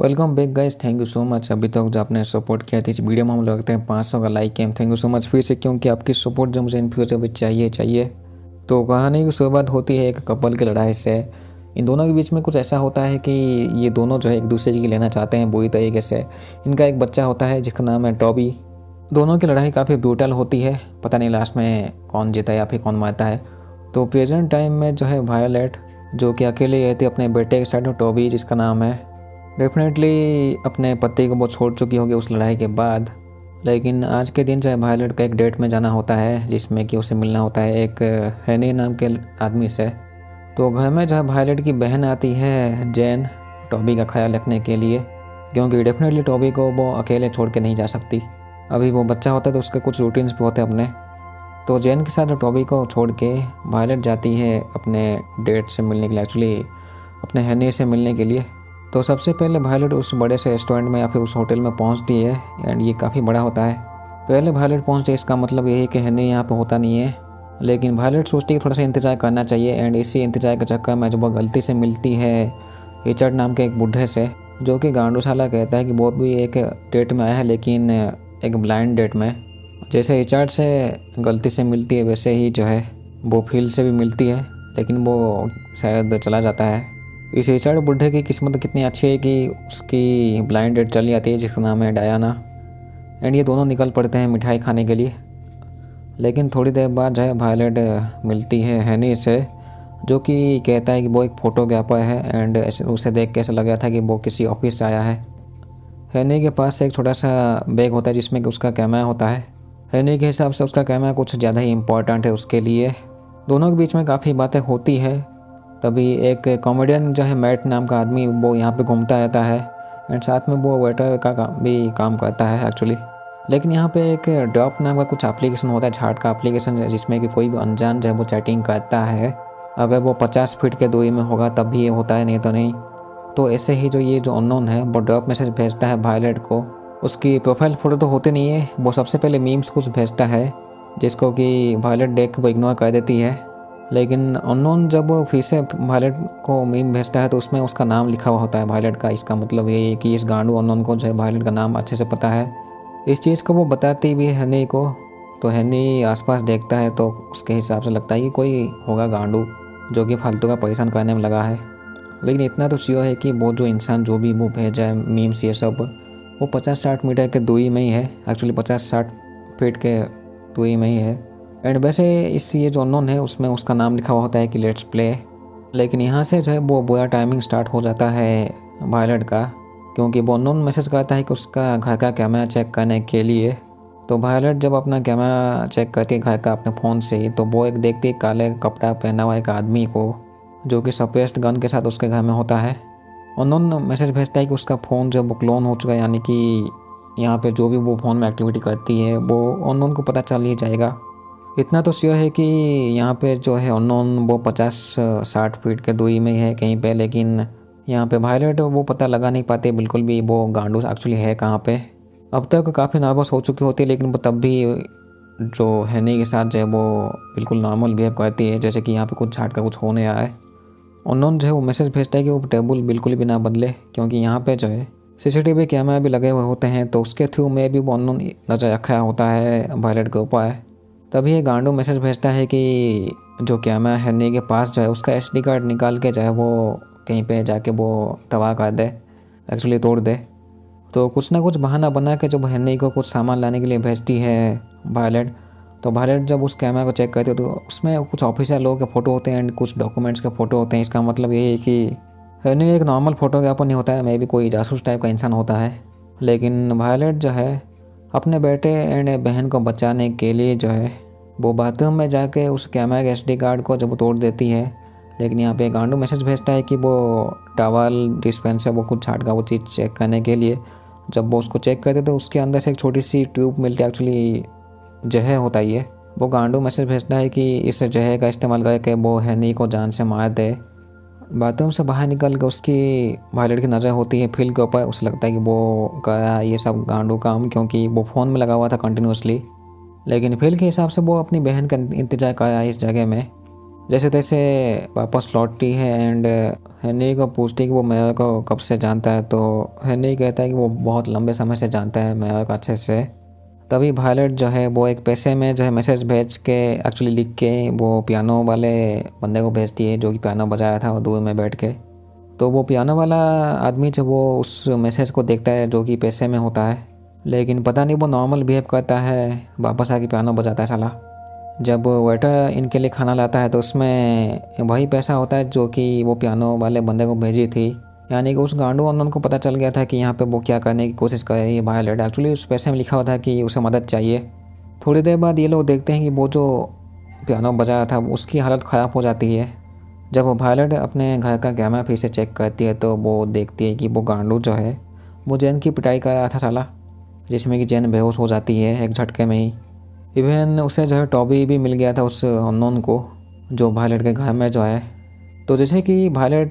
Welcome back guys, thank you so much. अभी तक जो आपने सपोर्ट किया था, इस वीडियो में हम लोग रखते हैं 500 का लाइक एम। थैंक यू सो मच फिर से, क्योंकि आपकी सपोर्ट जो मुझे इन फ्यूचर भी चाहिए। तो कहानी की शुरुआत होती है एक कपल की लड़ाई से। इन दोनों के बीच में कुछ ऐसा होता है कि ये दोनों जो है एक दूसरे की लेना चाहते हैं बुरी तरीके से। इनका एक बच्चा होता है जिसका नाम है टॉबी। दोनों की लड़ाई काफ़ी ब्रूटल होती है, पता नहीं लास्ट में कौन जीता या फिर कौन मारता है। तो प्रेजेंट टाइम में जो है वायोलेट जो कि अकेले रहती है अपने बेटे के साथ, टॉबी जिसका नाम है, डेफिनेटली अपने पति को वो छोड़ चुकी होगी उस लड़ाई के बाद। लेकिन आज के दिन जो है वायोलेट का एक डेट में जाना होता है जिसमें कि उसे मिलना होता है एक हैनी नाम के आदमी से। तो घर में जो है वायोलेट की बहन आती है जेन, टॉबी का ख्याल रखने के लिए, क्योंकि डेफिनेटली टॉबी को वो अकेले छोड़ के नहीं जा सकती। अभी वो बच्चा होता है तो उसके कुछ रूटीन्स भी होते हैं अपने। तो जेन के साथ टॉबी को छोड़ के वायोलेट जाती है अपने डेट से मिलने के लिए, एक्चुअली अपने हैनी से मिलने के लिए। तो सबसे पहले वायोलेट उस बड़े से रेस्टोरेंट में या फिर उस होटल में पहुंचती है, एंड ये काफ़ी बड़ा होता है। पहले वायोलेट पहुंचती है, इसका मतलब यही कि हैनी यहाँ पे होता नहीं है। लेकिन वायोलेट सोचती है कि थोड़ा सा इंतज़ार करना चाहिए, एंड इसी इंतज़ार के चक्कर में जब वो गलती से मिलती है रिचर्ड नाम के एक बूढ़े से, जो कि गांडूसाला कहता है कि वो भी एक डेट में आया है लेकिन एक ब्लाइंड डेट में। जैसे रिचर्ड से गलती से मिलती है वैसे ही जो है वो फील्ड से भी मिलती है, लेकिन वो शायद चला जाता है। इस रिचर्ड बूढ़े की किस्मत कितनी अच्छी है कि उसकी ब्लाइंड डेट चली आती है जिसका नाम है डायना, एंड ये दोनों निकल पड़ते हैं मिठाई खाने के लिए। लेकिन थोड़ी देर बाद जो है वायोलेट मिलती है हैनी से, जो कि कहता है कि वो एक फोटोग्राफर है, एंड उसे देख के ऐसा लग रहा था कि वो किसी ऑफिस से आया है। हैनी के पास एक छोटा सा बैग होता है जिसमें कि उसका कैमरा होता है। हैनी के हिसाब से उसका कैमरा कुछ ज़्यादा ही इम्पोर्टेंट है उसके लिए। दोनों के बीच में काफ़ी बातें होती है। तभी एक कॉमेडियन जो है मैट नाम का आदमी वो यहाँ पे घूमता रहता है, एंड साथ में वो वेटर का भी काम करता है एक्चुअली। लेकिन यहाँ पे एक ड्रॉप नाम का कुछ एप्लीकेशन होता है, चैट का एप्लीकेशन, जिसमें कि कोई भी अनजान जो है वो चैटिंग करता है। अगर वो 50 फीट के दूरी में होगा तब भी ये होता है, नहीं तो नहीं। तो ऐसे ही जो ये जो अननोन है वो ड्रॉप मैसेज भेजता है वायोलेट को। उसकी प्रोफाइल फ़ोटो तो होती नहीं है, वो सबसे पहले मीम्स कुछ भेजता है जिसको कि वायोलेट देख के वो इग्नोर कर देती है। लेकिन अननोन जब वो फिर से वायोलेट को मीम भेजता है तो उसमें उसका नाम लिखा हुआ होता है वायोलेट का। इसका मतलब ये है कि इस गांडू अननोन को जो है वायोलेट का नाम अच्छे से पता है। इस चीज़ को वो बताती भी है हैनी को। तो हैनी आसपास देखता है तो उसके हिसाब से लगता है कि कोई होगा गांडू जो कि फालतू का परेशान करने में लगा है। लेकिन इतना तो श्योर है कि वो जो इंसान जो भी वो भेजा है मीम्स ये सब, वो 50-60 मीटर के दूरी में ही है, एक्चुअली 50-60 फीट के दूरी में ही है। एंड वैसे इस ये जो अननोन है उसमें उसका नाम लिखा हुआ होता है कि लेट्स प्ले। लेकिन यहाँ से जो है वो बुरा टाइमिंग स्टार्ट हो जाता है वायोलेट का, क्योंकि वो अननोन मैसेज करता है कि उसका घर का कैमरा चेक करने के लिए। तो वायोलेट जब अपना कैमरा चेक करती है घर का अपने फ़ोन से, तो वो एक देखती है काले कपड़ा पहना हुआ एक आदमी को, जो कि सप्रेस्ड गन के साथ उसके घर में होता है। अननोन मैसेज भेजता है कि उसका फ़ोन जब वो क्लोन हो चुका है, यानी कि यहाँ पे जो भी वो फ़ोन में एक्टिविटी करती है वो अननोन को पता चल ही जाएगा। इतना तो श्योर है कि यहाँ पे जो है अननोन वो 50-60 फीट के दूरी में ही है कहीं पे। लेकिन यहाँ पे वायोलेट वो पता लगा नहीं पाते बिल्कुल भी वो गांडू एक्चुअली है कहाँ पे। अब तक काफ़ी नर्वस हो चुकी होती है, लेकिन वो तब भी जो हैनी के साथ जो है वो बिल्कुल नॉर्मल बिहेव करती है, जैसे कि यहाँ पे कुछ झाट का कुछ होने आया है। अननोन जो है वो मैसेज भेजता है कि वो टेबल बिल्कुल भी ना बदले, क्योंकि यहाँ पे जो है सीसीटीवी कैमरा भी लगे हुए होते हैं, तो उसके थ्रू में भी वो अननोन नजर रखा होता है वायोलेट के ऊपर। तभी ये गांडू मैसेज भेजता है कि जो कैमरा हैनी के पास जो है उसका SD कार्ड निकाल के जो है वो कहीं पे जाके वो तबाह कर दे, एक्चुअली तोड़ दे। तो कुछ ना कुछ बहाना बना के जब हैनी को कुछ सामान लाने के लिए भेजती है वायोलेट, तो वायोलेट जब उस कैमरा को चेक करती है तो उसमें कुछ ऑफिसर लोगों के फ़ोटो होते हैं एंड कुछ डॉक्यूमेंट्स के फ़ोटो होते हैं। इसका मतलब ये है कि हैनी एक नॉर्मल फोटोग्राफर नहीं होता है, मे भी कोई जासूस टाइप का इंसान होता है। लेकिन वायोलेट जो है अपने बेटे एंड बहन को बचाने के लिए जो है वो बाथरूम में जाके उस कैमरा के SD कार्ड को जब तोड़ देती है। लेकिन यहाँ पे गांडू मैसेज भेजता है कि वो टॉवल डिस्पेंसर वो कुछ छाट का वो चीज़ चेक करने के लिए। जब वो उसको चेक करते तो उसके अंदर से एक छोटी सी ट्यूब मिलती है, एक्चुअली जहर होता ही है। वो गांडू मैसेज भेजता है कि इस जहर का इस्तेमाल करके वो हैनी को जान से मार दे। बाथरूम से बाहर निकल के उसकी वायोलेट की नज़र होती है फिल के ऊपर। उसे लगता है कि वो गया ये सब गांडू काम, क्योंकि वो फ़ोन में लगा हुआ था कंटिन्यूसली। लेकिन फिल के हिसाब से वो अपनी बहन का इंतज़ार कर रहा है इस जगह में। जैसे तैसे वापस लौटती है एंड हेनरी को पूछती है कि वो मेयर को कब से जानता है। तो हेनरी कहता है कि वो बहुत लंबे समय से जानता है मेयर को अच्छे से। तभी वायलेट जो है वो एक पैसे में जो है मैसेज भेज के एक्चुअली लिख के वो पियानो वाले बंदे को भेजती है जो कि पियानो बजाया था वो दूर में बैठ के। तो वो पियानो वाला आदमी जो वो उस मैसेज को देखता है जो कि पैसे में होता है, लेकिन पता नहीं वो नॉर्मल बिहेव करता है, वापस आके पियानो बजाता है साला। जब वेटर इनके लिए खाना लाता है तो उसमें वही पैसा होता है जो कि वो पियानो वाले बंदे को भेजी थी। यानी कि उस गांडू अननोन को पता चल गया था कि यहाँ पे वो क्या करने की कोशिश कर रही है वायलेट। एक्चुअली उस पैसे में लिखा हुआ था कि उसे मदद चाहिए। थोड़ी देर बाद ये लोग देखते हैं कि वो जो पियानो बजाया था उसकी हालत ख़राब हो जाती है। जब वो वायलेट अपने घर का कैमरा फिर से चेक करती है तो वो देखती है कि वो गांडू जो है वो जैन की पिटाई कर रहा था साला, जिसमें कि जैन बेहोश हो जाती है एक झटके में ही। इवन उसे जो है टॉबी भी मिल गया था उस अननोन को जो वायलेट के घर में जो है। तो जैसे कि वायलेट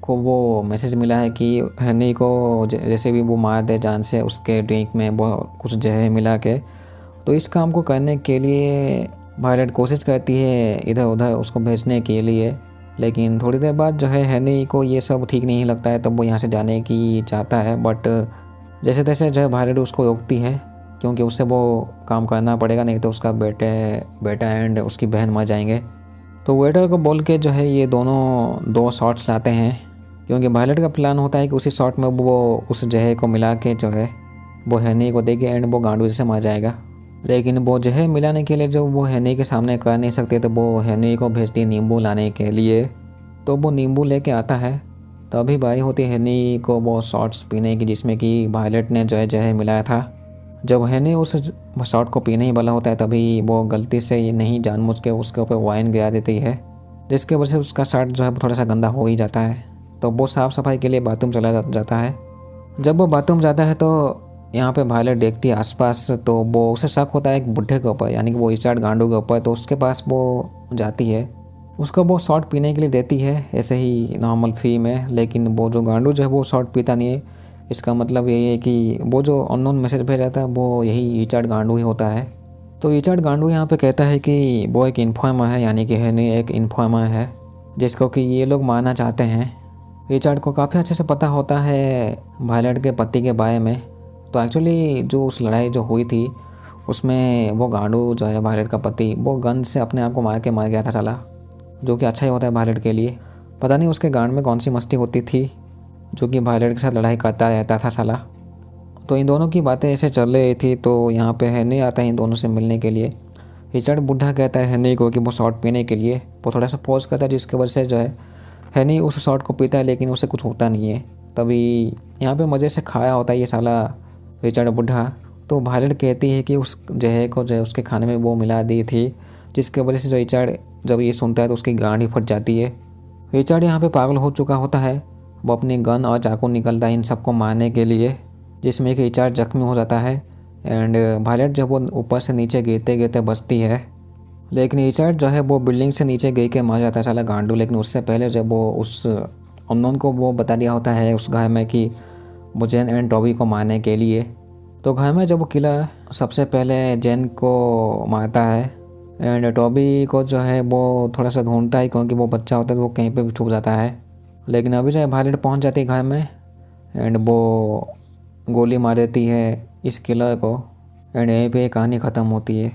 को वो मैसेज मिला है कि हनी को जैसे भी वो मार दे जान से, उसके ड्रिंक में वो कुछ जहर मिला के। तो इस काम को करने के लिए वायलेट कोशिश करती है इधर उधर उसको भेजने के लिए, लेकिन थोड़ी देर बाद जो है हनी को ये सब ठीक नहीं लगता है, तब वो यहाँ से जाने की चाहता है। बट जैसे तैसे जो है वायलेट उसको रोकती है क्योंकि उससे वो काम करना पड़ेगा, नहीं तो उसका बेटा एंड उसकी बहन मर जाएंगे। तो वेटर को बोल के जो है ये दोनों 2 शॉट्स लाते हैं क्योंकि वायलेट का प्लान होता है कि उसी शॉट में वो उस जहर को मिला के जो है वो हनी को देगी एंड वो गांडू जैसे मर जाएगा। लेकिन वो जहर मिलाने के लिए जो वो हनी के सामने कर नहीं सकते, तो वो हनी को भेजती नींबू लाने के लिए। तो वो नींबू लेके आता है, तभी बारी होती है हनी को वो शॉट्स पीने की जिसमें कि वायलेट ने जो है जहर मिलाया था। जब हनी उस शॉट को पीने ही वाला होता है तभी वो गलती से ये नहीं जानबूझ के उसके ऊपर वाइन गिरा देती है, जिसके वजह से उसका शर्ट जो है थोड़ा सा गंदा हो ही जाता है। तो वो साफ़ सफाई के लिए बाथरूम चला जाता है। जब वो बाथरूम जाता है तो यहाँ पे वायलेट देखती है आसपास, तो वो उसे शक होता है एक बुढ़े के ऊपर, यानी कि वो रिचर्ड गांडू के ऊपर। तो उसके पास वो जाती है, उसको वो शॉट पीने के लिए देती है ऐसे ही नॉर्मल फ्री में। लेकिन वो जो गांडू जो है वो शॉट पीता नहीं है। इसका मतलब यही है कि वो जो अननोन मैसेज भेजा था वो यही रिचर्ड गांडू ही होता है। तो रिचर्ड गांडू यहाँ पे कहता है कि वो एक इन्फॉर्मर है, यानी कि हनी एक इन्फॉर्मर है जिसको कि ये लोग मारना चाहते हैं। रिचर्ड को काफ़ी अच्छे से पता होता है वायलेट के पति के बारे में। तो एक्चुअली जो उस लड़ाई जो हुई थी उसमें वो गांडू जो है वायलेट का पति वो गन से अपने आप को मार गया था साला, जो कि अच्छा ही होता है वायलेट के लिए। पता नहीं उसके गांड में कौन सी मस्ती होती थी जो कि वायलेट के साथ लड़ाई करता रहता था साला। तो इन दोनों की बातें ऐसे चल रही थी। तो यहाँ पे हनी आता है इन दोनों से मिलने के लिए। रिचर्ड बुढ़ा कहता है हनी को कि वो शॉट पीने के लिए। वो थोड़ा सा पॉज करता है जिसकी वजह से जो है हनी उस शॉट को पीता है, लेकिन उसे कुछ होता नहीं है। तभी यहाँ पे मज़े से खाया होता है ये साला रिचर्ड बुढ़ा। तो वायलेट कहती है कि उस जहर को जो है उसके खाने में वो मिला दी थी, जिसकी वजह से जो रिचर्ड जब ये सुनता है तो उसकी गांड ही फट जाती है। रिचर्ड यहाँ पे पागल हो चुका होता है, वो अपनी गन और चाकू निकलता है इन सबको मारने के लिए, जिसमें कि रिचर्ड जख्मी हो जाता है एंड वायलेट जब वो ऊपर से नीचे गिरते गिरते बचती है। लेकिन रिचर्ड जो है वो बिल्डिंग से नीचे गिर के मर जाता है साला गांडू। लेकिन उससे पहले जब वो उस अननोन को वो बता दिया होता है उस घर में कि वो जैन एंड टॉबी को मारने के लिए। तो घर में जब वो किलर सबसे पहले जैन को मारता है एंड टॉबी को जो है वो थोड़ा सा ढूंढता है क्योंकि वो बच्चा होता है तो वो कहीं पे भी छुप जाता है। लेकिन अभी जो है वायलेट पहुंच जाती है घर में एंड वो गोली मार देती है इस किलर को एंड यहीं पे कहानी ख़त्म होती है।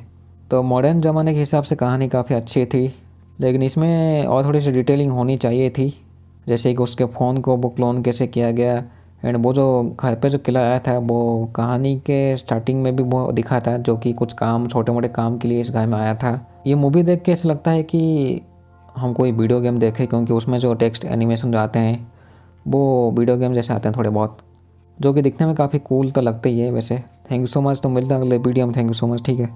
तो मॉडर्न ज़माने के हिसाब से कहानी काफ़ी अच्छी थी, लेकिन इसमें और थोड़ी सी डिटेलिंग होनी चाहिए थी, जैसे कि उसके फ़ोन को वो क्लोन कैसे किया गया एंड वो जो घर पे जो किलर आया था वो कहानी के स्टार्टिंग में भी वो दिखा था, जो कि कुछ काम छोटे मोटे काम के लिए इस घर में आया था। ये मूवी देख के ऐसा लगता है कि हम कोई वीडियो गेम देखें, क्योंकि उसमें जो टेक्स्ट एनिमेशन जो आते हैं वो वीडियो गेम जैसे आते हैं थोड़े बहुत, जो कि दिखने में काफ़ी कूल तो लगते ही है वैसे। Thank you so much. तो मिलते हैं अगले वीडियो में। Thank you so much. ठीक है।